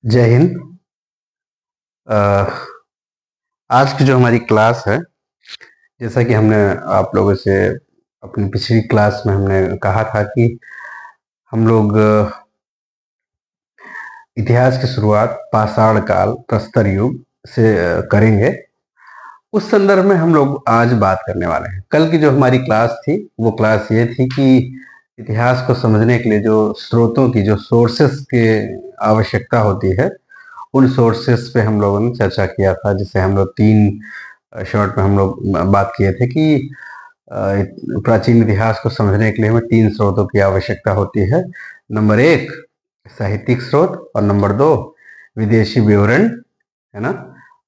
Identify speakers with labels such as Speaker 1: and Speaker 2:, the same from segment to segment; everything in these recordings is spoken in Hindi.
Speaker 1: जय हिंद। अ, आज की जो हमारी क्लास है, जैसा कि हमने आप लोगों से अपनी पिछली क्लास में हमने कहा था कि हम लोग इतिहास की शुरुआत पाषाण काल प्रस्तर युग से करेंगे। उस संदर्भ में हम लोग आज बात करने वाले हैं। कल की जो हमारी क्लास थी वो क्लास ये थी कि इतिहास को समझने के लिए जो स्रोतों की जो सोर्सेस की आवश्यकता होती है, उन सोर्सेस पे हम लोगों ने चर्चा किया था, जिसे हम लोग तीन शॉर्ट में हम लोग बात किए थे कि प्राचीन इतिहास को समझने के लिए हमें तीन स्रोतों की आवश्यकता होती है। नंबर एक साहित्यिक स्रोत, और नंबर दो विदेशी विवरण, है ना,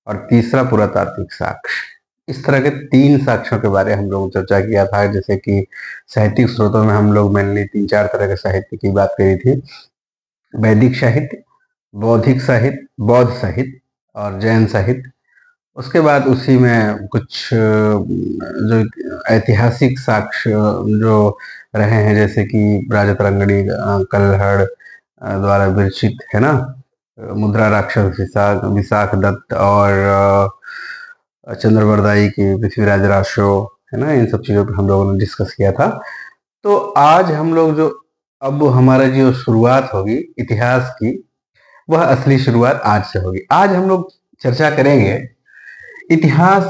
Speaker 1: और तीसरा पुरातात्विक साक्ष्य। इस तरह के तीन साक्ष्यों के बारे में हम लोग चर्चा किया था। जैसे कि साहित्यिक स्रोतों में हम लोग मेनली तीन चार तरह के साहित्य की बात करी थी: वैदिक साहित्य, बौद्धिक साहित्य, बौद्ध साहित्य और जैन साहित्य। उसके बाद उसी में कुछ जो ऐतिहासिक साक्ष्य जो रहे हैं, जैसे कि राजा तरंगड़ी कल्हड़ द्वारा विरचित, है ना, मुद्रा राक्षस विशाख दत्त और चंद्रवरदाई की पृथ्वीराज राशो, है ना, इन सब चीजों पर हम लोगों ने डिस्कस किया था। तो आज हम लोग जो अब हमारा जो शुरुआत होगी इतिहास की, वह असली शुरुआत आज से होगी। आज हम लोग चर्चा करेंगे इतिहास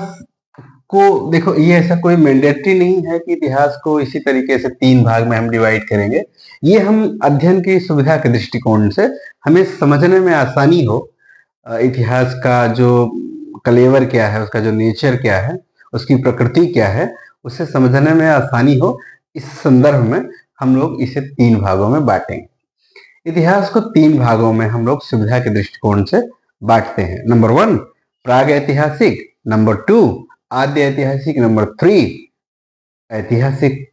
Speaker 1: को। देखो, ये ऐसा कोई मैंडेटरी नहीं है कि इतिहास को इसी तरीके से तीन भाग में हम डिवाइड करेंगे। ये हम अध्ययन की सुविधा के दृष्टिकोण से, हमें समझने में आसानी हो, इतिहास का जो कलेवर क्या है, उसका जो नेचर क्या है, उसकी प्रकृति क्या है, उसे समझने में आसानी हो, इस संदर्भ में हम लोग इसे तीन भागों में बांटेंगे। इतिहास को तीन भागों में हम लोग सुविधा के दृष्टिकोण से बांटते हैं। नंबर वन प्राग ऐतिहासिक, नंबर टू आद्य ऐतिहासिक, नंबर थ्री ऐतिहासिक।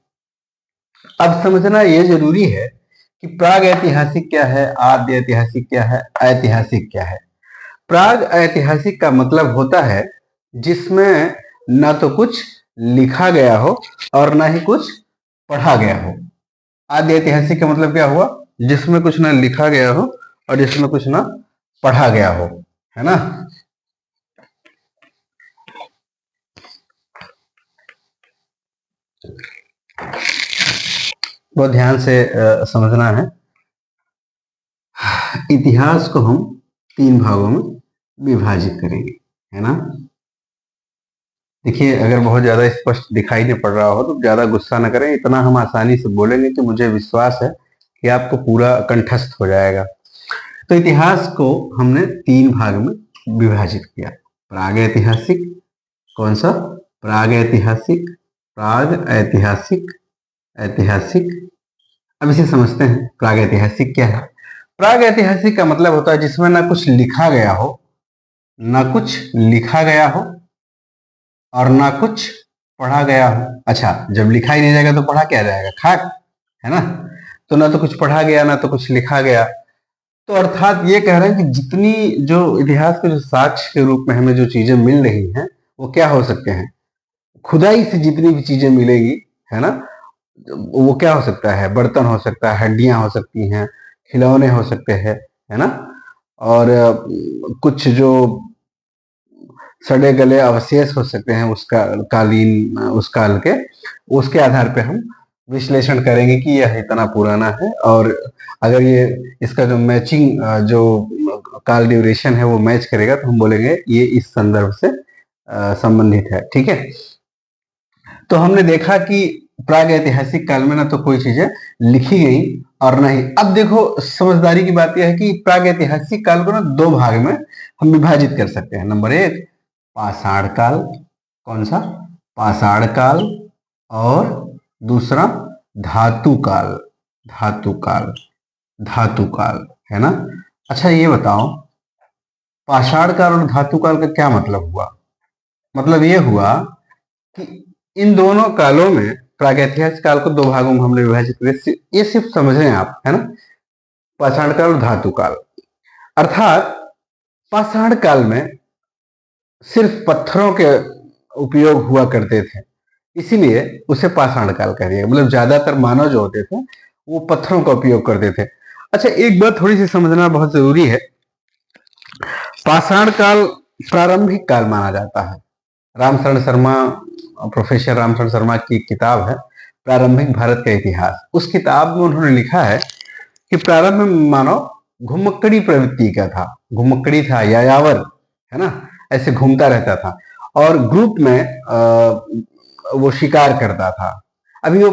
Speaker 1: अब समझना यह जरूरी है कि प्राग ऐतिहासिक क्या है, आद्य ऐतिहासिक क्या है, ऐतिहासिक क्या है। प्राग ऐतिहासिक का मतलब होता है जिसमें ना तो कुछ लिखा गया हो और ना ही कुछ पढ़ा गया हो। आद्य ऐतिहासिक का मतलब क्या हुआ? जिसमें कुछ ना लिखा गया हो और जिसमें कुछ ना पढ़ा गया हो, है ना। बहुत ध्यान से समझना है। इतिहास को हम तीन भागों में विभाजित करेंगे, है ना। देखिए, अगर बहुत ज्यादा स्पष्ट दिखाई नहीं पड़ रहा हो तो ज्यादा गुस्सा न करें। इतना हम आसानी से बोलेंगे कि मुझे विश्वास है कि आपको पूरा कंठस्थ हो जाएगा। तो इतिहास को हमने तीन भाग में विभाजित किया: प्राग ऐतिहासिक, कौन सा? प्राग ऐतिहासिक, प्राग ऐतिहासिक, ऐतिहासिक। अब इसे समझते हैं, प्राग ऐतिहासिक क्या है। प्राग ऐतिहासिक का मतलब होता है जिसमें ना कुछ लिखा गया हो, ना कुछ लिखा गया हो और ना कुछ पढ़ा गया हो। अच्छा, जब लिखा ही नहीं जाएगा तो पढ़ा क्या जाएगा? खाक, है ना। तो ना तो कुछ पढ़ा गया ना तो कुछ लिखा गया। तो अर्थात ये कह रहे हैं कि जितनी जो इतिहास के जो साक्ष्य के रूप में हमें जो चीजें मिल रही हैं, वो क्या हो सकते हैं? खुदाई से जितनी भी चीजें मिलेगी, है ना, वो क्या हो सकता है? बर्तन हो सकता है, हड्डियां हो सकती हैं, खिलौने हो सकते हैं, है ना, और कुछ जो सड़े गले अवशेष हो सकते हैं उसका कालीन, उस काल के। उसके आधार पे हम विश्लेषण करेंगे कि यह इतना पुराना है, और अगर ये इसका जो मैचिंग जो काल ड्यूरेशन है वो मैच करेगा तो हम बोलेंगे ये इस संदर्भ से संबंधित है। ठीक है। तो हमने देखा कि प्राग ऐतिहासिक काल में ना तो कोई चीजें लिखी गई और नहीं। अब देखो, समझदारी की बात यह है कि प्राग ऐतिहासिक काल को ना दो भाग में हम विभाजित कर सकते हैं। नंबर एक पाषाण काल, कौन सा? पाषाण काल। और दूसरा धातु काल, धातु काल, धातु काल, है ना। अच्छा, ये बताओ पाषाण काल और धातु काल का क्या मतलब हुआ? मतलब ये हुआ कि इन दोनों कालों में, प्रागैतिहासिक काल को दो भागों में हमने विभाजित किया। ये सिर्फ समझ रहे हैं आप, है ना। पाषाण काल और धातु काल, अर्थात पाषाण काल में सिर्फ पत्थरों के उपयोग हुआ करते थे, इसीलिए उसे पाषाण काल कह दिया। मतलब ज्यादातर मानव जो होते थे वो पत्थरों का उपयोग करते थे। अच्छा, एक बात थोड़ी सी समझना बहुत जरूरी है पाषाण काल प्रारंभिक काल माना जाता है। रामशरण शर्मा, प्रोफेसर रामशरण शर्मा की एक किताब है प्रारंभिक भारत का इतिहास। उस किताब में उन्होंने लिखा है कि प्रारंभ में मानव घुमक्कड़ी प्रवृत्ति का था, घुमक्कड़ी था, यायावर है ना, ऐसे घूमता रहता था और ग्रुप में वो शिकार करता था। अभी वो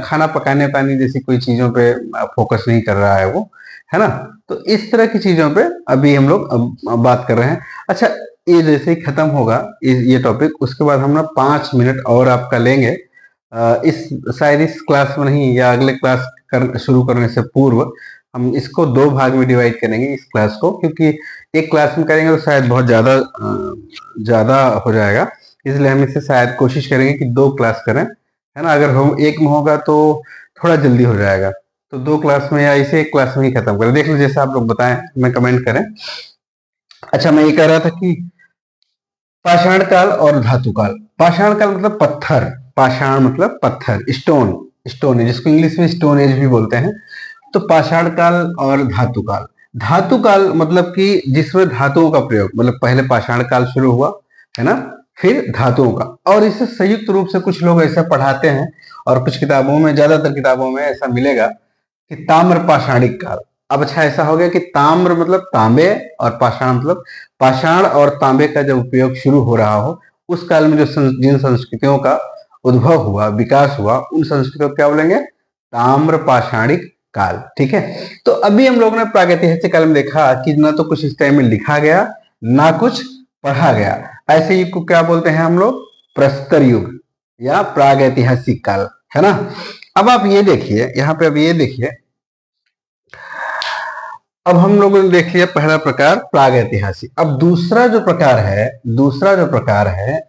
Speaker 1: खाना पकाने पानी जैसी कोई चीजों पे फोकस नहीं कर रहा है वो, है ना। तो इस तरह की चीजों पे अभी हम लोग बात कर रहे हैं। अच्छा, ये जैसे ही खत्म होगा ये टॉपिक, उसके बाद हम ना 5 मिनट और आपका लेंगे। इस शायद इस क्लास में नहीं या अगले क्लास शुरू करने से पूर्व हम इसको 2 भाग में डिवाइड करेंगे इस क्लास को, क्योंकि एक क्लास में करेंगे तो शायद बहुत ज्यादा हो जाएगा, इसलिए हम इसे शायद कोशिश करेंगे कि 2 क्लास करें, है ना। अगर हम एक में होगा तो थोड़ा जल्दी हो जाएगा, तो 2 क्लास में या इसे एक क्लास में ही खत्म करें। देख लो जैसे आप लोग बताएं, मैं कमेंट करें। अच्छा, मैं ये कह रहा था कि पाषाण काल और धातु काल। पाषाण काल मतलब पत्थर, पाषाण मतलब पत्थर, स्टोन, स्टोन एज, जिसको इंग्लिश में स्टोन एज भी बोलते हैं। तो पाषाण काल और धातु काल। धातु काल मतलब कि जिसमें धातुओं का प्रयोग, मतलब पहले पाषाण काल शुरू हुआ, है ना, फिर धातुओं का। और इसे संयुक्त रूप से कुछ लोग ऐसा पढ़ाते हैं और कुछ किताबों में, ज्यादातर किताबों में ऐसा मिलेगा कि ताम्र पाषाणिक काल। अब अच्छा, ऐसा हो गया कि ताम्र मतलब तांबे और पाषाण मतलब पाषाण और तांबे का जब उपयोग शुरू हो रहा हो, उस काल में जो जिन संस्कृतियों का उद्भव हुआ, विकास हुआ, उन संस्कृतियों को क्या बोलेंगे? ताम्र पाषाणिक काल। ठीक है। तो अभी हम लोग ने प्रागैतिहासिक काल में देखा कि ना तो कुछ इस टाइम में लिखा गया, ना कुछ पढ़ा गया। ऐसे युग को क्या बोलते हैं हम लोग? प्रस्तर युग या प्रागैतिहासिक काल, है ना। अब आप ये देखिए, यहाँ पे अब ये देखिए, अब हम लोगों ने देख लिया पहला प्रकार प्रागैतिहासिक। अब दूसरा जो प्रकार है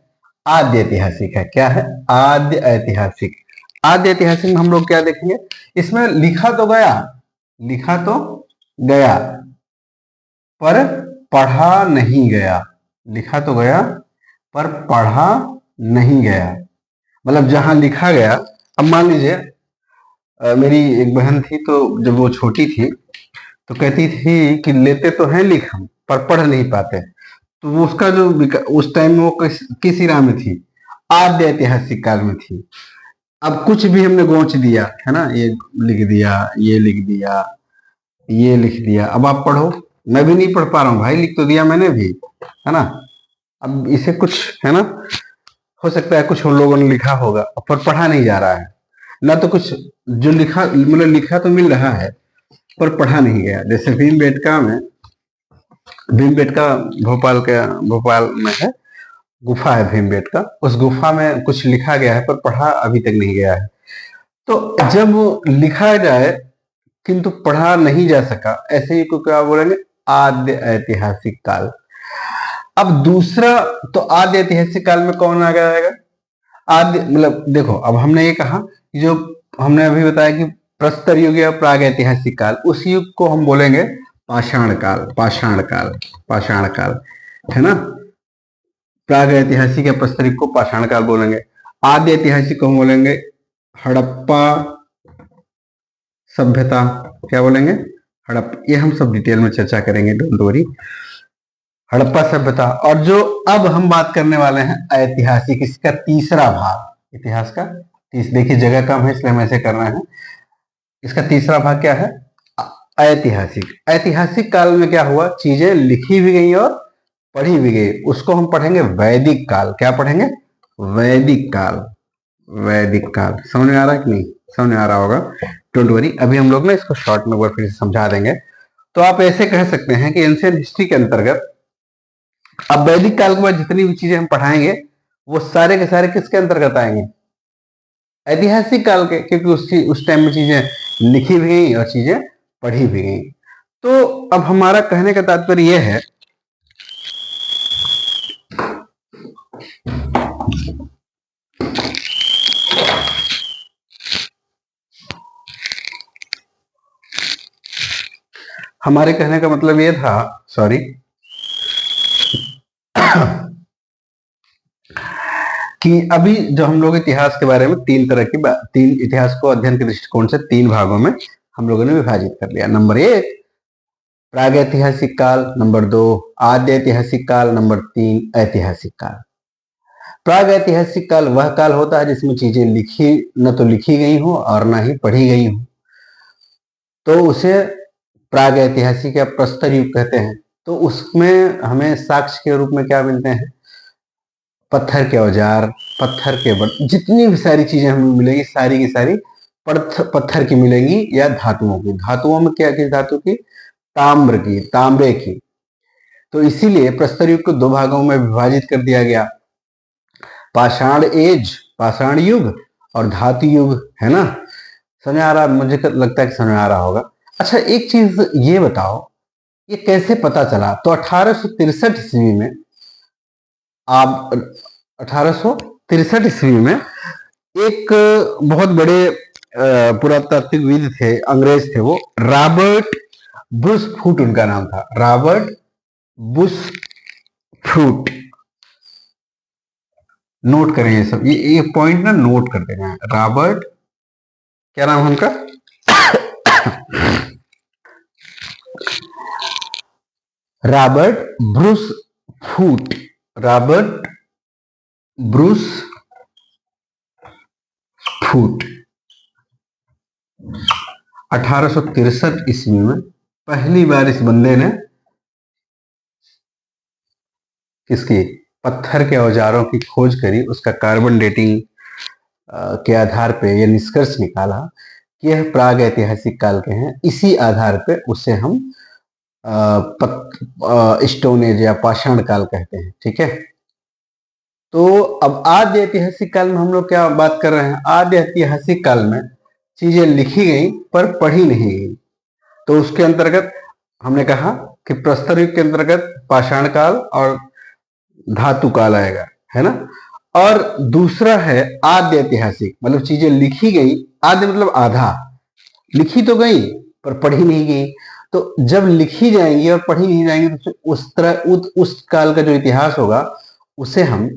Speaker 1: आद्य ऐतिहासिक है। क्या है? आद्य ऐतिहासिक। आद्य ऐतिहासिक में हम लोग क्या देखेंगे? इसमें लिखा तो गया पर पढ़ा नहीं गया। लिखा तो गया पर पढ़ा नहीं गया। मतलब जहां लिखा गया, अब मान लीजिए मेरी एक बहन थी, तो जब वो छोटी थी तो कहती थी कि लेते तो हैं लिख हम, पर पढ़ नहीं पाते। तो वो उसका जो उस टाइम में वो किस इरा में थी? आद्य ऐतिहासिक काल में थी। अब कुछ भी हमने गोच दिया, है ना, ये लिख दिया, ये लिख दिया, ये लिख दिया, अब आप पढ़ो। मैं भी नहीं पढ़ पा रहा हूँ भाई, लिख तो दिया मैंने भी, है ना। अब इसे कुछ, है ना, हो सकता है कुछ उन लोगों ने लिखा होगा पर पढ़ा नहीं जा रहा है ना, तो कुछ जो लिखा, मतलब लिखा तो मिल रहा है पर पढ़ा नहीं गया। जैसे भीमबेटका भोपाल में है, गुफा है भीमबेटका, उस गुफा में कुछ लिखा गया है पर पढ़ा अभी तक नहीं गया है। तो जब लिखा जाए किंतु पढ़ा नहीं जा सका, ऐसे ही को क्या बोलेंगे? आद्य ऐतिहासिक काल। अब दूसरा, तो आद्य ऐतिहासिक काल में कौन आ जाएगा? आद्य मतलब देखो, अब हमने ये कहा कि जो हमने अभी बताया कि प्रस्तर युग या प्राग ऐतिहासिक काल, उस युग को हम बोलेंगे पाषाण काल, है ना। प्राग ऐतिहासिक या प्रस्तर युग को पाषाण काल बोलेंगे। आद्य ऐतिहासिक को हम बोलेंगे हड़प्पा सभ्यता। क्या बोलेंगे? हड़प्पा। ये हम सब डिटेल में चर्चा करेंगे, डोंट वरी। हड़प्पा सभ्यता। और जो अब हम बात करने वाले हैं ऐतिहासिक, इसका तीसरा भाग, इतिहास का देखिए जगह कम है इसलिए हम ऐसे कर रहे हैं। इसका तीसरा भाग क्या है? ऐतिहासिक। ऐतिहासिक काल में क्या हुआ? चीजें लिखी भी गई और पढ़ी भी गई, उसको हम पढ़ेंगे वैदिक काल। क्या पढ़ेंगे? वैदिक काल। समझ में आ रहा है कि नहीं? समझ में आ रहा होगा, डोंट वरी। अभी हम लोग ना इसको शॉर्ट में फिर से समझा देंगे। तो आप ऐसे कह सकते हैं कि एंशिएंट हिस्ट्री के अंतर्गत अब वैदिक काल के बाद जितनी भी चीजें हम पढ़ाएंगे वो सारे के सारे किसके अंतर्गत आएंगे? ऐतिहासिक काल के, क्योंकि उस टाइम में चीजें लिखी भी गई और चीजें पढ़ी भी गई। तो अब हमारा कहने का तात्पर्य यह है हमारे कहने का मतलब ये था, सॉरी, कि अभी जो हम लोग इतिहास के बारे में तीन इतिहास को अध्ययन के दृष्टिकोण से 3 भागों में हम लोगों ने विभाजित कर लिया। नंबर 1 प्रागैतिहासिक काल नंबर 2, आद्य ऐतिहासिक काल नंबर 3, ऐतिहासिक काल। प्रागैतिहासिक काल वह काल होता है जिसमें चीजें लिखी न तो लिखी गई हो और न ही पढ़ी गई हो, तो उसे प्रागैतिहासिक या प्रस्तर युग कहते हैं। तो उसमें हमें साक्ष्य के रूप में क्या मिलते हैं? पत्थर के औजार, पत्थर के जितनी भी सारी चीजें हमें मिलेंगी सारी की सारी पत्थर की मिलेंगी या धातुओं की। धातुओं में क्या, किस धातु की? ताम्र की, तांबे की। तो इसीलिए प्रस्तर युग को दो भागों में विभाजित कर दिया गया, पाषाण एज, पाषाण युग, और धातु युग, है ना। समझ आ रहा? मुझे लगता है कि समझ आ रहा होगा। अच्छा, एक चीज ये बताओ, ये कैसे पता चला? तो 1863 ईस्वी में, आप 1863 ईस्वी में एक बहुत बड़े पुरातात्विकविद थे, अंग्रेज थे, वो रॉबर्ट बुशफूट उनका नाम था, रॉबर्ट बुशफूट। नोट करें ये सब, ये पॉइंट ना नोट कर देना है। रॉबर्ट, क्या नाम है उनका? Robert Bruce Foote, Robert Bruce Foote. 1863 ईस्वी में पहली बार इस बंदे ने किसकी? पत्थर के औजारों की खोज करी, उसका कार्बन डेटिंग के आधार पे यह निष्कर्ष निकाला कि यह प्राग ऐतिहासिक काल के हैं। इसी आधार पे उसे हम स्टोन एज या पाषाण काल कहते हैं। ठीक है, तो अब आद्य ऐतिहासिक काल में हम लोग क्या बात कर रहे हैं? आद्य ऐतिहासिक काल में चीजें लिखी गई पर पढ़ी नहीं गई। तो उसके अंतर्गत हमने कहा कि प्रस्तर युग के अंतर्गत पाषाण काल और धातु काल आएगा, है ना। और दूसरा है आद्य ऐतिहासिक, मतलब चीजें लिखी गई, आद्य मतलब आधा, लिखी तो गई पर पढ़ी नहीं गई। तो जब लिखी जाएंगी और पढ़ी नहीं जाएंगी तो उस तरह उस काल का जो इतिहास होगा उसे हम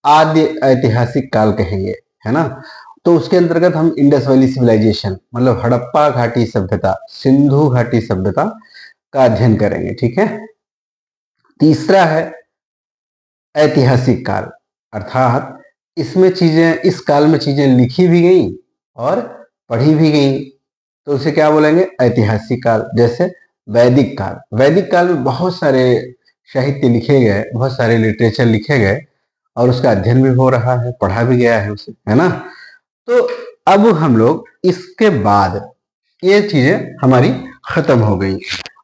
Speaker 1: आद्य ऐतिहासिक काल कहेंगे, है ना। तो उसके अंतर्गत हम इंडस वैली सिविलाइजेशन, मतलब हड़प्पा घाटी सभ्यता, सिंधु घाटी सभ्यता का अध्ययन करेंगे। ठीक है। तीसरा है ऐतिहासिक काल, अर्थात इसमें चीजें, इस काल में चीजें लिखी भी गई और पढ़ी भी गई, तो उसे क्या बोलेंगे? ऐतिहासिक काल। जैसे वैदिक काल, वैदिक काल में बहुत सारे साहित्य लिखे गए, बहुत सारे लिटरेचर लिखे गए और उसका अध्ययन भी हो रहा है, पढ़ा भी गया है उसे, है ना। तो अब हम लोग इसके बाद ये चीजें हमारी खत्म हो गई,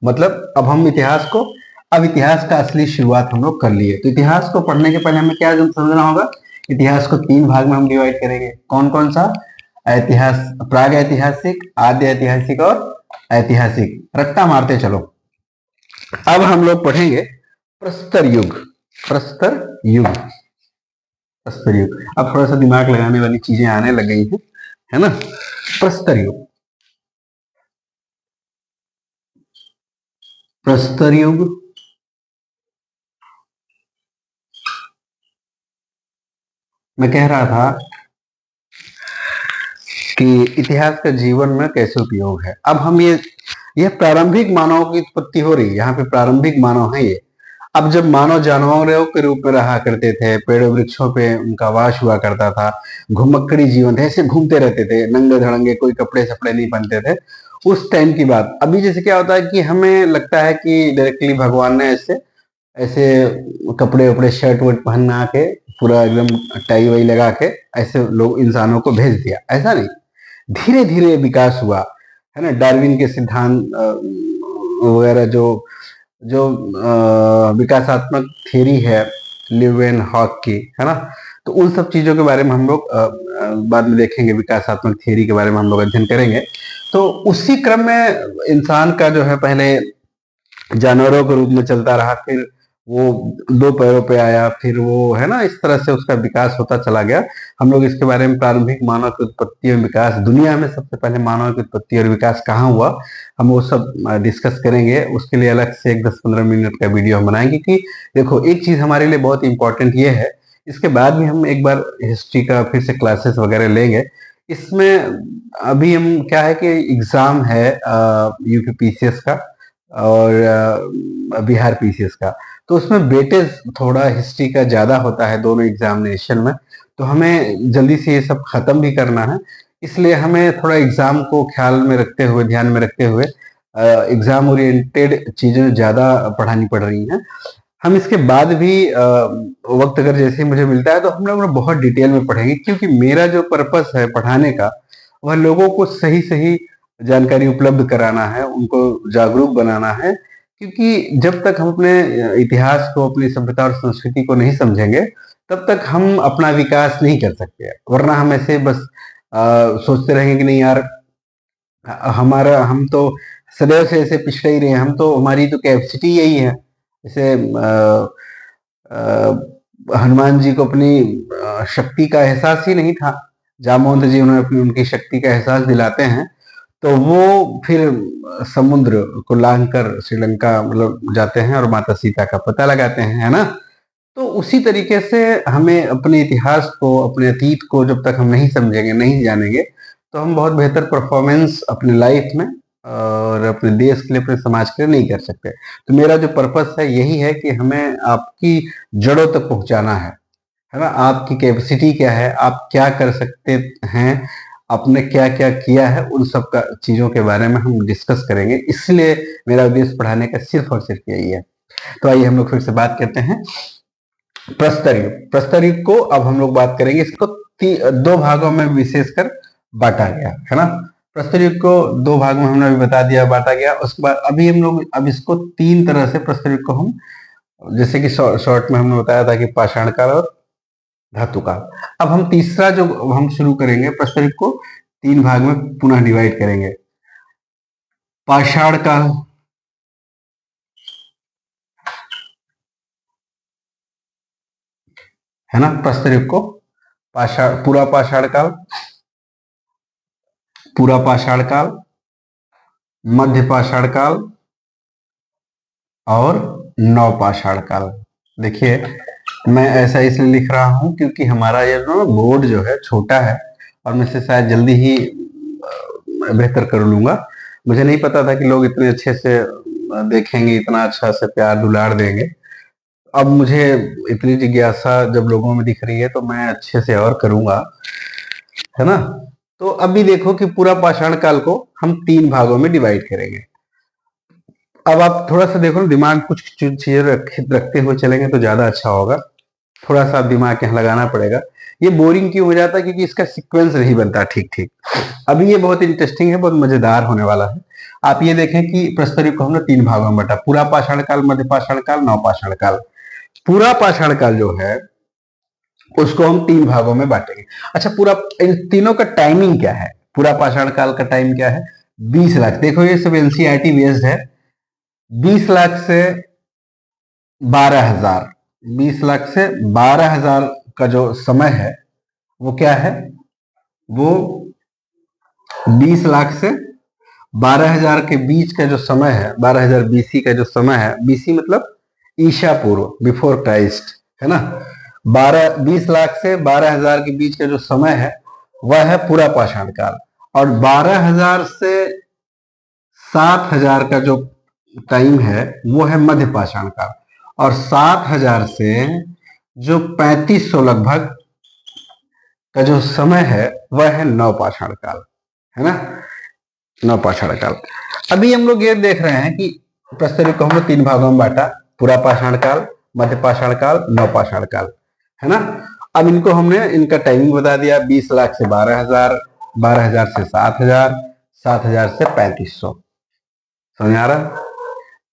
Speaker 1: मतलब अब हम इतिहास को, अब इतिहास का असली शुरुआत हम लोग कर लिए। तो इतिहास को पढ़ने के पहले हमें क्या समझना होगा? इतिहास को 3 भाग में हम डिवाइड करेंगे। कौन कौन सा? इतिहास, प्राग ऐतिहासिक, आद्य ऐतिहासिक और ऐतिहासिक। रट्टा मारते चलो। अब हम लोग पढ़ेंगे प्रस्तर युग, प्रस्तर युग, प्रस्तर युग। अब थोड़ा सा दिमाग लगाने वाली चीजें आने लग गई हैं, है ना। प्रस्तर युग, प्रस्तर युग मैं कह रहा था कि इतिहास का जीवन में कैसे उपयोग है। अब हम ये प्रारंभिक मानव की उत्पत्ति हो रही है, यहाँ पे प्रारंभिक मानव है ये। अब जब मानव जानवरों के रूप में रहा करते थे, पेड़ों वृक्षों पे उनका वास हुआ करता था, घुमक्कड़ी जीवन थे, ऐसे घूमते रहते थे, नंगे धड़ंगे, कोई कपड़े सपड़े नहीं पहनते थे, उस टाइम की बात। अभी जैसे क्या होता है कि हमें लगता है कि डायरेक्टली भगवान ने ऐसे ऐसे कपड़े वपड़े, शर्ट वर्ट पहना के, पूरा एकदम टाई वाई लगा के ऐसे लोग इंसानों को भेज दिया, ऐसा नहीं। धीरे धीरे विकास हुआ, है ना। डार्विन के सिद्धांत वगैरह, जो जो विकासात्मक थ्योरी है लिवेन हॉक की, है ना। तो उन सब चीजों के बारे में हम लोग बाद में देखेंगे, विकासात्मक थ्योरी के बारे में हम लोग अध्ययन करेंगे। तो उसी क्रम में इंसान का जो है, पहले जानवरों के रूप में चलता रहा, फिर वो 2 पैरों पे आया, फिर वो, है ना, इस तरह से उसका विकास होता चला गया। हम लोग इसके बारे में, प्रारंभिक मानव की उत्पत्ति और विकास, दुनिया में सबसे पहले मानव की उत्पत्ति और विकास कहाँ हुआ, हम वो सब डिस्कस करेंगे। उसके लिए अलग से एक 10-15 मिनट का वीडियो हम बनाएंगे। कि देखो, एक चीज हमारे लिए बहुत इंपॉर्टेंट ये है, इसके बाद भी हम एक बार हिस्ट्री का फिर से क्लासेस वगैरह लेंगे। इसमें अभी हम क्या है कि एग्जाम है यूपीपीसीएस का, और बिहार पीसीएस का। तो उसमें वेटेज थोड़ा हिस्ट्री का ज्यादा होता है दोनों एग्जामिनेशन में। तो हमें जल्दी से ये सब खत्म भी करना है, इसलिए हमें थोड़ा एग्जाम को ख्याल में रखते हुए, ध्यान में रखते हुए एग्जाम ओरिएंटेड चीजें ज्यादा पढ़ानी पड़ रही हैं। हम इसके बाद भी वक्त अगर जैसे मुझे मिलता है तो हम लोग बहुत डिटेल में पढ़ेंगे, क्योंकि मेरा जो पर्पस है पढ़ाने का वह लोगों को सही सही जानकारी उपलब्ध कराना है, उनको जागरूक बनाना है। क्योंकि जब तक हम अपने इतिहास को, अपनी सभ्यता और संस्कृति को नहीं समझेंगे, तब तक हम अपना विकास नहीं कर सकते। वरना हम ऐसे बस सोचते रहेंगे कि नहीं यार, हमारा, हम तो सदैव से ऐसे पिछड़े ही रहे हैं, हम तो, हमारी तो कैपेसिटी यही है। जैसे हनुमान जी को अपनी शक्ति का एहसास ही नहीं था। जामवंत जी उन्हें अपनी, उनकी शक्ति का एहसास दिलाते हैं, तो वो फिर समुद्र को लांघ कर श्रीलंका मतलब जाते हैं और माता सीता का पता लगाते हैं, है ना। तो उसी तरीके से हमें अपने इतिहास को, अपने अतीत को जब तक हम नहीं समझेंगे, नहीं जानेंगे, तो हम बहुत बेहतर परफॉर्मेंस अपने लाइफ में और अपने देश के लिए, अपने समाज के लिए नहीं कर सकते। तो मेरा जो पर्पस है यही है कि हमें आपकी जड़ों तक पहुंचाना है ना। आपकी कैपेसिटी क्या है, आप क्या कर सकते हैं, आपने क्या क्या किया है, उन सब का चीजों के बारे में हम डिस्कस करेंगे। इसलिए मेरा उद्देश्य पढ़ाने का सिर्फ और सिर्फ यही है। तो आइए हम लोग फिर से बात करते हैं प्रस्तर युग। प्रस्तर युग को अब हम लोग बात करेंगे। इसको दो भागों में विशेषकर बांटा गया, है ना। प्रस्तर युग को दो भाग में हमने अभी बता दिया, बांटा गया। उसके बाद अभी हम लोग अब इसको तीन तरह से प्रस्तर युग को हम, जैसे कि शॉर्ट में हमने बताया था कि पाषाण काल और धातु काल। अब हम तीसरा जो हम शुरू करेंगे, प्रस्तर युग को तीन भाग में पुनः डिवाइड करेंगे। पाषाण काल, है ना। प्रस्तर युग को पाषाण, पूरा पाषाण काल, पूरा पाषाण काल, मध्य पाषाण काल और नवपाषाण काल। देखिए, मैं ऐसा इसलिए लिख रहा हूं क्योंकि हमारा ये जो बोर्ड जो है छोटा है, और मैं इसे शायद जल्दी ही बेहतर कर लूंगा। मुझे नहीं पता था कि लोग इतने अच्छे से देखेंगे, इतना अच्छा से प्यार दुलार देंगे। अब मुझे इतनी जिज्ञासा जब लोगों में दिख रही है तो मैं अच्छे से और करूंगा, है ना। तो अभी देखो कि पूरा पाषाण काल को हम तीन भागों में डिवाइड करेंगे। अब आप थोड़ा सा देखो ना, दिमाग कुछ चीजें रखते हुए चलेंगे तो ज्यादा अच्छा होगा। थोड़ा सा दिमाग यहाँ लगाना पड़ेगा। ये बोरिंग क्यों हो जाता है, क्योंकि इसका सीक्वेंस नहीं बनता ठीक ठीक। अभी ये बहुत इंटरेस्टिंग है, बहुत मजेदार होने वाला है। आप ये देखें कि प्रस्तर युग को हमने तीन भागों में बांटा, पूरा पाषाण काल, मध्य पाषाण काल, नवपाषाण काल। पूरा पाषाण काल जो है उसको हम तीन भागों में बांटेंगे। अच्छा, पूरा, इन तीनों का टाइमिंग क्या है? पूरा पाषाण काल का टाइम क्या है? 20 लाख। देखो ये सब एनसीईआरटी बेस्ड है। 20 लाख से 12 हजार, 20 लाख से 12 हजार का जो समय है वो क्या है? वो 20 लाख से 12 हजार के बीच का जो समय है, 12 हजार बीसी का जो समय है, बीसी मतलब ईशा पूर्व, बिफोर क्राइस्ट, है ना। 20 लाख से 12 हजार के बीच का जो समय है वह है पूरा पाषाण काल। और 12 हजार से 7 हजार का जो टाइम है वो है मध्य पाषाण काल। और 7 हजार से जो 3500 लगभग का जो समय है वह है नवपाषाण काल, है ना। नवपाषाण काल। अभी हम लोग ये देख रहे हैं कि प्रस्तर युग को हम लोग तीन भागों में बांटा, पूरा पाषाण काल, मध्य पाषाण काल, नवपाषाण काल, है ना। अब इनको हमने, इनका टाइमिंग बता दिया, 20 लाख से 12 हजार, 12 हजार से 7 हजार, 7 हजार से 3500। समझ आ रहा?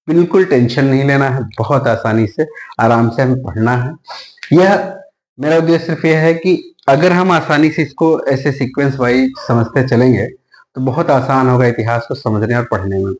Speaker 1: बिल्कुल टेंशन नहीं लेना है, बहुत आसानी से, आराम से हमें पढ़ना है। यह मेरा उद्देश्य सिर्फ यह है कि अगर हम आसानी से इसको ऐसे सीक्वेंस वाइज समझते चलेंगे तो बहुत आसान होगा इतिहास को समझने और पढ़ने में।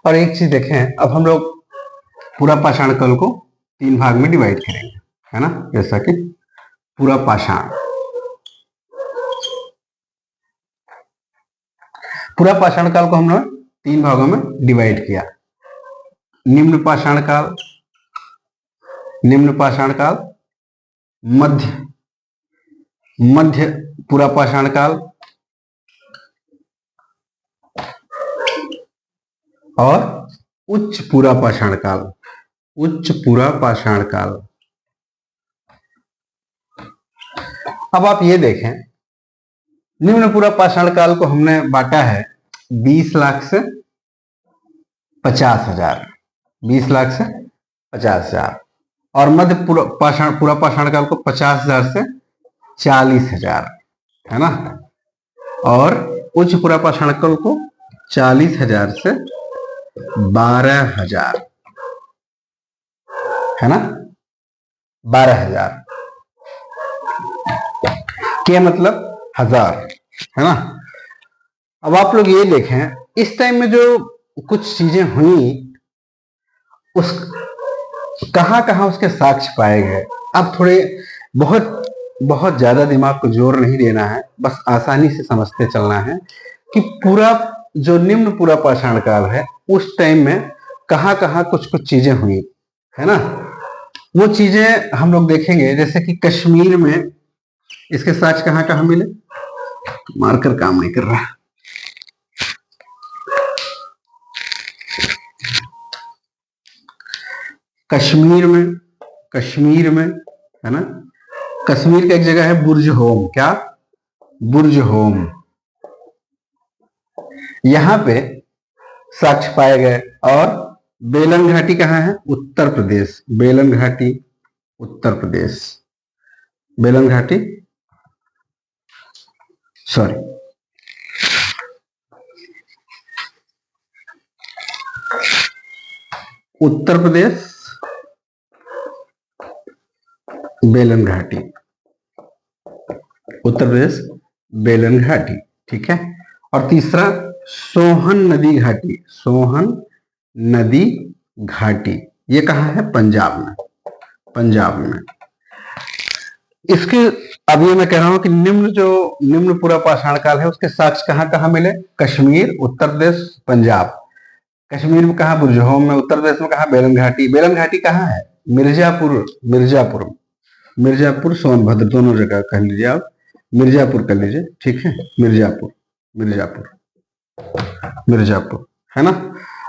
Speaker 1: और एक चीज देखें, अब हम लोग पूरा पाषाण काल को 3 भाग में डिवाइड करेंगे, है ना। जैसा कि पूरा पाषाण काल को हमने 3 भागों में डिवाइड किया। निम्न पाषाण काल, मध्य पूरा पाषाण काल और उच्च पूरा पाषाण काल। अब आप ये देखें, निम्न पूरा पाषाण काल को हमने बांटा है 20 लाख से 50,000, 20 लाख से 50,000, और मध्य पूरा पाषाण काल को 50,000 से 40,000, है ना। और उच्च पूरा पाषाण काल को 40,000 से 12,000, है ना। 12,000 के मतलब 1000, है ना। अब आप लोग ये देखें, इस टाइम में जो कुछ चीजें हुई, उस कहां उसके साक्ष्य पाए गए। अब थोड़े बहुत ज्यादा दिमाग को जोर नहीं देना है, बस आसानी से समझते चलना है कि पूरा जो निम्न पूरा पाषाण काल है, उस टाइम में कहां कुछ चीजें हुई, है ना। वो चीजें हम लोग देखेंगे, जैसे कि कश्मीर में इसके साक्ष्य कहां मिले। मार्कर काम नहीं कर रहा। कश्मीर में, है ना। कश्मीर का एक जगह है बुर्ज होम, क्या बुर्ज होम, यहां पे साक्ष्य पाए गए। और बेलन घाटी कहाँ है, उत्तर प्रदेश, बेलन घाटी उत्तर प्रदेश, बेलन घाटी सॉरी उत्तर प्रदेश, बेलन घाटी, उत्तर प्रदेश बेलन घाटी, ठीक है। और तीसरा सोहन नदी घाटी, ये कहाँ है, पंजाब में। इसके अब ये मैं कह रहा हूं कि निम्न पूरा पाषाण काल है, उसके साक्ष्य कहाँ मिले, कश्मीर, उत्तर प्रदेश, पंजाब। कश्मीर में कहा बुर्ज होम में, उत्तर प्रदेश में कहा बेलन घाटी कहाँ है, मिर्जापुर सोनभद्र, दोनों जगह कह लीजिए आप, मिर्जापुर कर लीजिए, ठीक है। मिर्जापुर, है ना।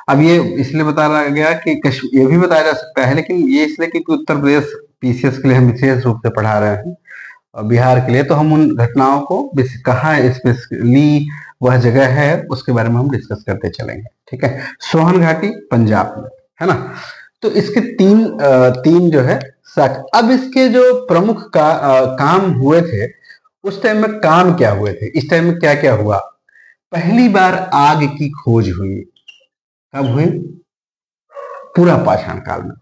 Speaker 1: अब ये इसलिए बताया गया कि ये भी बताया जा सकता है, लेकिन ये इसलिए कि उत्तर प्रदेश पीसीएस के लिए हम विशेष रूप से पढ़ा रहे हैं, और बिहार के लिए तो हम उन घटनाओं को कहाँ स्पेशली वह जगह है उसके बारे में हम डिस्कस करते चलेंगे, ठीक है। सोहन घाटी पंजाब में, है ना। तो इसके तीन जो है अब इसके जो प्रमुख काम हुए थे, उस टाइम में काम क्या हुए थे, इस टाइम में क्या क्या हुआ। पहली बार आग की खोज हुई, कब हुई, पूरा पाषाण काल में।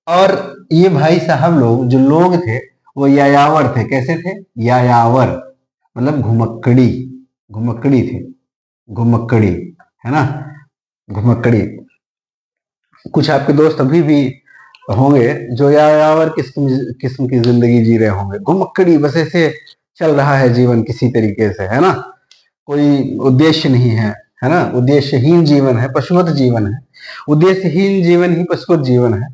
Speaker 1: और ये भाई साहब लोग जो लोग थे वो यायावर थे, कैसे थे, यायावर मतलब घुमक्कड़ी थे, है ना, घुमक्कड़ी। कुछ आपके दोस्त अभी भी होंगे जो यायावर किस्म की जिंदगी जी रहे होंगे, घुमक्कड़ी, बस ऐसे चल रहा है जीवन किसी तरीके से, है ना, कोई उद्देश्य नहीं है ना, उद्देश्यहीन जीवन है, पशुवत जीवन है, उद्देश्यहीन जीवन ही पशुवत जीवन है,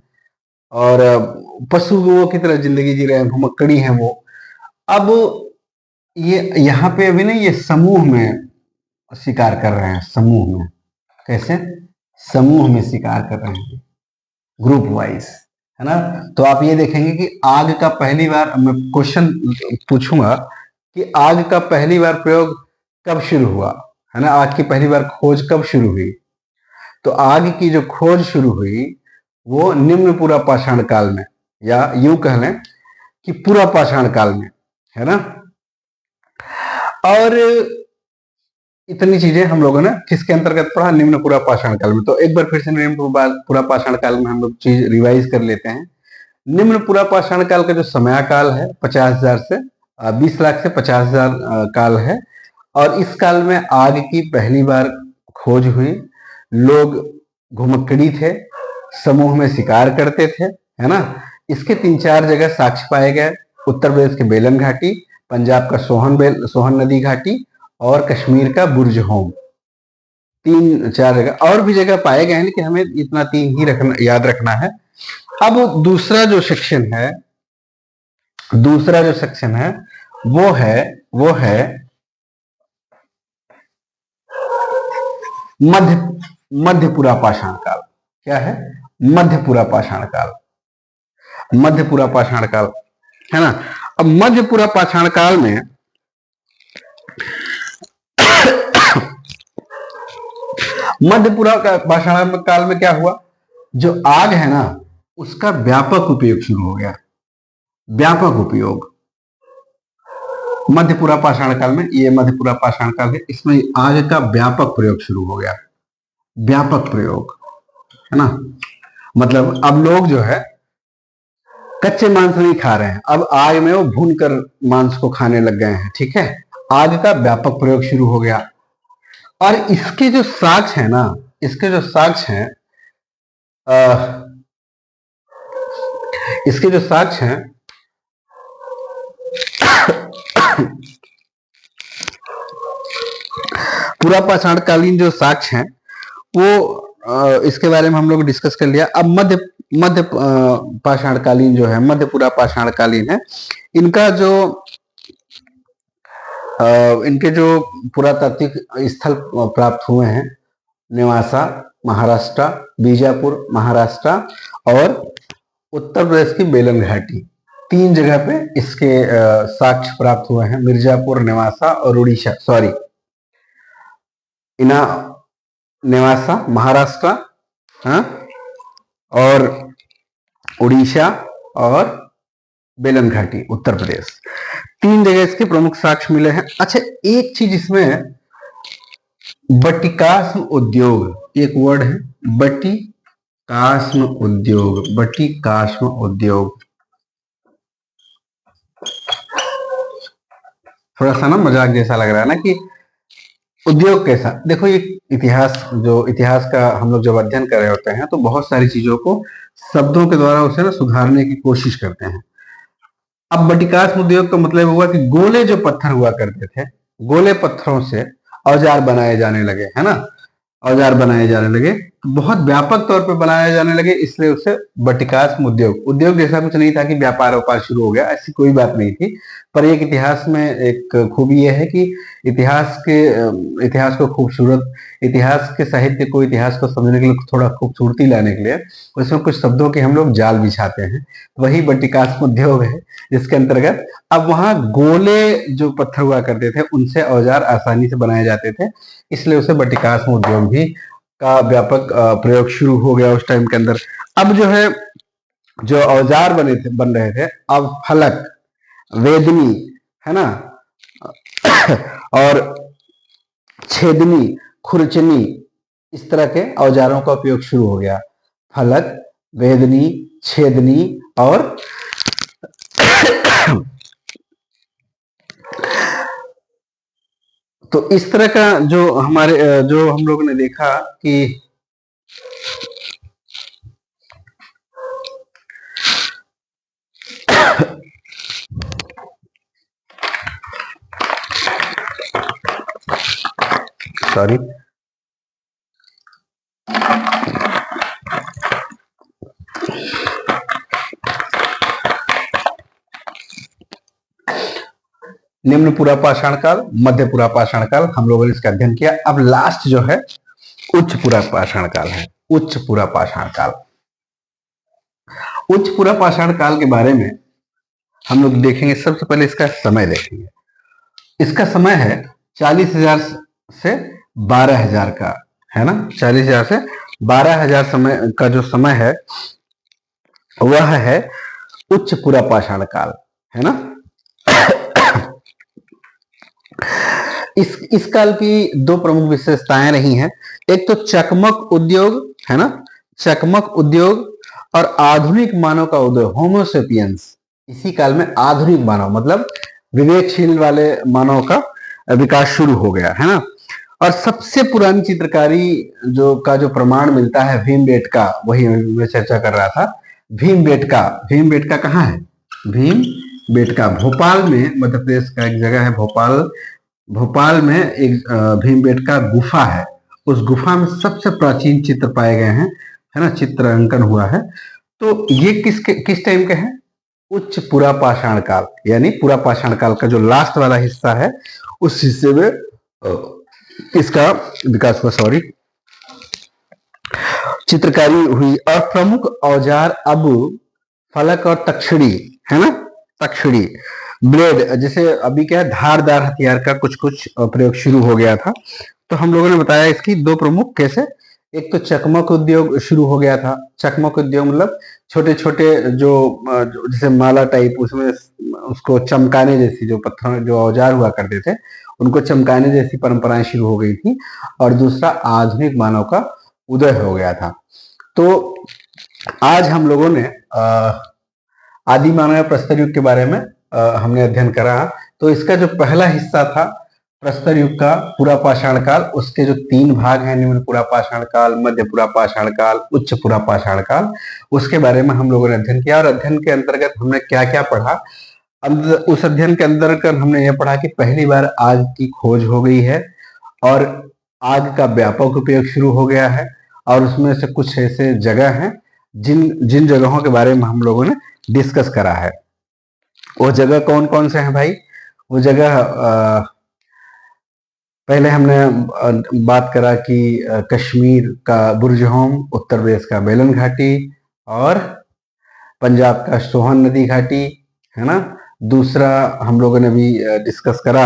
Speaker 1: और पशुओं की तरह जिंदगी जी रहे हैं, घुमक्कड़ी हैं वो। अब ये यहाँ पे अभी नहीं, ये समूह में शिकार कर रहे हैं, समूह में, कैसे, समूह में शिकार कर रहे हैं, ग्रुप वाइज, है ना। तो आप ये देखेंगे कि आग का पहली बार, मैं क्वेश्चन पूछूंगा कि आग का पहली बार प्रयोग कब शुरू हुआ, है ना, आग की पहली बार खोज कब शुरू हुई। तो आग की जो खोज शुरू हुई वो निम्न पूरा पाषाण काल में, या यूं कह लें कि पूरा पाषाण काल में, है ना। और इतनी चीजें हम लोगों ने किसके अंतर्गत पढ़ा, निम्न पूरा पाषाण काल में। तो एक बार फिर से निम्न पूरा पाषाण काल में हम लोग चीज रिवाइज कर लेते हैं। निम्न पूरा पाषाण काल का जो समय काल है 50,000 से 20 लाख से 50,000 काल है, और इस काल में आग की पहली बार खोज हुई, लोग घुमक्कड़ी थे, समूह में शिकार करते थे, है ना। इसके 3-4 जगह साक्ष्य पाए गए। उत्तर प्रदेश के बेलन घाटी, पंजाब का सोहन नदी घाटी और कश्मीर का बुर्ज होम। 3-4 जगह और भी जगह पाए गए हैं, लेकिन हमें इतना 3 ही याद रखना है। अब दूसरा जो सेक्शन है वो है मध्यपुरा पाषाण काल। क्या है? मध्यपुरा पाषाण काल। मध्यपुरा पाषाण काल, है ना। अब मध्यपुरा पाषाण काल में मध्यपुरा पाषाण काल में क्या हुआ? जो आग है ना, उसका व्यापक उपयोग शुरू हो गया। व्यापक उपयोग मध्यपुरा पाषाण काल में, ये मध्यपुरा पाषाण काल है, इसमें आग का व्यापक प्रयोग शुरू हो गया। व्यापक प्रयोग, है ना। मतलब अब लोग जो है कच्चे मांस नहीं खा रहे हैं, अब आग में वो भून कर मांस को खाने लग गए हैं। ठीक है, आग का व्यापक प्रयोग शुरू हो गया। और इसके जो साक्ष्य है ना, इसके जो साक्ष्य हैं पूरा पाषाणकालीन जो साक्ष्य हैं वो इसके बारे में हम लोग डिस्कस कर लिया। अब मध्य पाषाणकालीन जो है, मध्यपुरा पाषाणकालीन है, इनके जो पुरातात्विक स्थल प्राप्त हुए हैं, नेवासा महाराष्ट्र, बीजापुर महाराष्ट्र और उत्तर प्रदेश की बेलन घाटी, 3 जगह पे इसके साक्ष्य प्राप्त हुए हैं। मिर्जापुर, नेवासा और उड़ीसा, नेवासा महाराष्ट्र, हाँ, और उड़ीसा और बेलन घाटी उत्तर प्रदेश, 3 जगह इसके प्रमुख साक्ष्य मिले हैं। अच्छा, एक चीज इसमें बटिकास्म उद्योग, एक वर्ड है बटिकास्म उद्योग। थोड़ा सा ना मजाक जैसा लग रहा है ना कि उद्योग कैसा। देखो, ये इतिहास का हम लोग जब अध्ययन कर रहे होते हैं तो बहुत सारी चीजों को शब्दों के द्वारा उसे ना सुधारने की कोशिश करते हैं। अब बटिकास्म उद्योग का मतलब हुआ कि गोले जो पत्थर हुआ करते थे, गोले पत्थरों से औजार बनाए जाने लगे, है ना। औजार बनाए जाने लगे, बहुत व्यापक तौर पे बनाए जाने लगे, इसलिए उसे बटिकास्म उद्योग जैसा कुछ नहीं था कि व्यापार व्यापार शुरू हो गया, ऐसी कोई बात नहीं थी। पर एक इतिहास में एक खूबी यह है कि इतिहास को खूबसूरत, इतिहास के साहित्य को, इतिहास को समझने के लिए थोड़ा खूबसूरती लाने के लिए उसमें कुछ शब्दों के हम लोग जाल बिछाते हैं। वही बटिकास्म उद्योग है, जिसके अंतर्गत अब वहां गोले जो पत्थर हुआ करते थे उनसे औजार आसानी से बनाए जाते थे, इसलिए उसे बटिकास्म उद्योग भी का व्यापक प्रयोग शुरू हो गया उस टाइम के अंदर। अब जो है, जो औजार बन रहे थे, अब फलक, वेदनी, है ना, और छेदनी, खुरचनी, इस तरह के औजारों का उपयोग शुरू हो गया। फलक, वेदनी, छेदनी और तो इस तरह का जो हम लोग ने देखा कि सॉरी, निम्नपुरा पाषाण काल, मध्यपुरा पाषाण काल, हम लोगों ने इसका अध्ययन किया। अब लास्ट जो है उच्चपुरा पाषाण काल है। उच्चपुरा पाषाण काल, उच्चपुरा पाषाण काल के बारे में हम लोग देखेंगे। सबसे पहले इसका समय देखेंगे। इसका समय है 40,000 से 12,000 का, है ना। 40,000 से 12,000 समय का जो समय है वह है उच्चपुरा पाषाण काल, है ना। इस काल की 2 प्रमुख विशेषताएं रही हैं। एक तो चकमक उद्योग, है ना, चकमक उद्योग, और आधुनिक मानव का उदय, होमोसेपियंस। इसी काल में आधुनिक मानव मतलब विवेकशील वाले मानव का विकास शुरू हो गया, है ना। और सबसे पुरानी चित्रकारी जो प्रमाण मिलता है भीमबेटका, वही मैं चर्चा कर रहा था। भीमबेटका, भीमबेटका कहाँ है? भीमबेटका भोपाल में, मध्य प्रदेश का एक जगह है भोपाल। भोपाल में एक भीमबेटका गुफा है। उस गुफा में सबसे प्राचीन चित्र पाए गए हैं, है ना, चित्र अंकन हुआ है। तो ये किस टाइम के हैं? उच्च पुरा पाषाण काल, यानी पुरा पाषाण काल का जो लास्ट वाला हिस्सा है, उस हिस्से में इसका विकास हुआ, सॉरी, चित्रकारी हुई। और प्रमुख औजार अब फलक और तक्षड़ी, है ना, तक्षड़ी, ब्लेड, जैसे अभी क्या है, धारदार हथियार का कुछ कुछ प्रयोग शुरू हो गया था। तो हम लोगों ने बताया इसकी दो प्रमुख कैसे, एक तो चकमक उद्योग शुरू हो गया था। चकमक उद्योग मतलब छोटे छोटे जो जैसे माला टाइप, उसमें उसको चमकाने जैसी जो पत्थर जो औजार हुआ करते थे, उनको चमकाने जैसी परंपराएं शुरू हो गई थी। और दूसरा, आधुनिक मानव का उदय हो गया था। तो आज हम लोगों ने आदि मानव प्रस्तर युग के बारे में हमने अध्ययन करा। तो इसका जो पहला हिस्सा था प्रस्तर युग का पुरा पाषाण काल, उसके जो 3 भाग हैं, निम्न पुरा पाषाण काल, मध्य पुरा पाषाण काल, उच्च पुरा पाषाण काल, उसके बारे में हम लोगों ने अध्ययन किया। और अध्ययन के अंतर्गत हमने क्या क्या पढ़ा? उस अध्ययन के अंतर्गत हमने ये पढ़ा कि पहली बार आग की खोज हो गई है और आग का व्यापक उपयोग शुरू हो गया है। और उसमें से कुछ ऐसे जगह हैं जिन जिन जगहों के बारे में हम लोगों ने डिस्कस करा है। वो जगह कौन कौन से हैं भाई? वो जगह पहले हमने बात करा कि कश्मीर का बुर्जहोम, उत्तर प्रदेश का बेलन घाटी, और पंजाब का सोहन नदी घाटी, है ना। दूसरा हम लोगों ने भी डिस्कस करा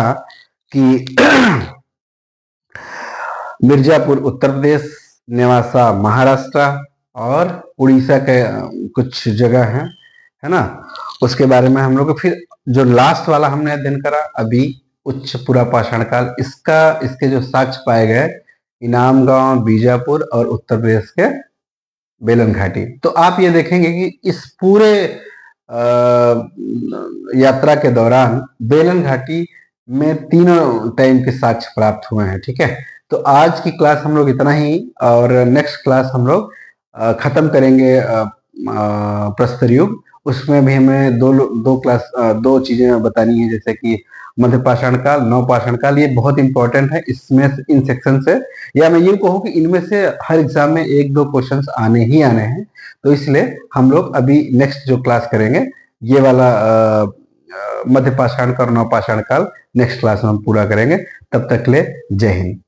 Speaker 1: कि मिर्जापुर उत्तर प्रदेश, नेवासा महाराष्ट्र, और उड़ीसा के कुछ जगह हैं, है ना, उसके बारे में हम लोग। फिर जो लास्ट वाला हमने अध्ययन करा अभी, उच्च पुरा पाषाण काल, इसके जो साक्ष्य पाए गए इनाम गांव, बीजापुर और उत्तर प्रदेश के बेलन घाटी। तो आप ये देखेंगे कि इस पूरे यात्रा के दौरान बेलन घाटी में तीनों टाइम के साक्ष्य प्राप्त हुए हैं। ठीक है, तो आज की क्लास हम लोग इतना ही, और नेक्स्ट क्लास हम लोग खत्म करेंगे प्रस्तर युग। उसमें भी हमें दो चीजें बतानी है, जैसे कि मध्य पाषाण काल, नव पाषाण काल। ये बहुत इंपॉर्टेंट है, इसमें इन सेक्शन से, या मैं ये कहूँ कि इनमें से हर एग्जाम में 1-2 क्वेश्चंस आने ही आने हैं। तो इसलिए हम लोग अभी नेक्स्ट जो क्लास करेंगे, ये वाला मध्य पाषाण काल और नव पाषाण काल नेक्स्ट क्लास में हम पूरा करेंगे। तब तक ले जय हिंद।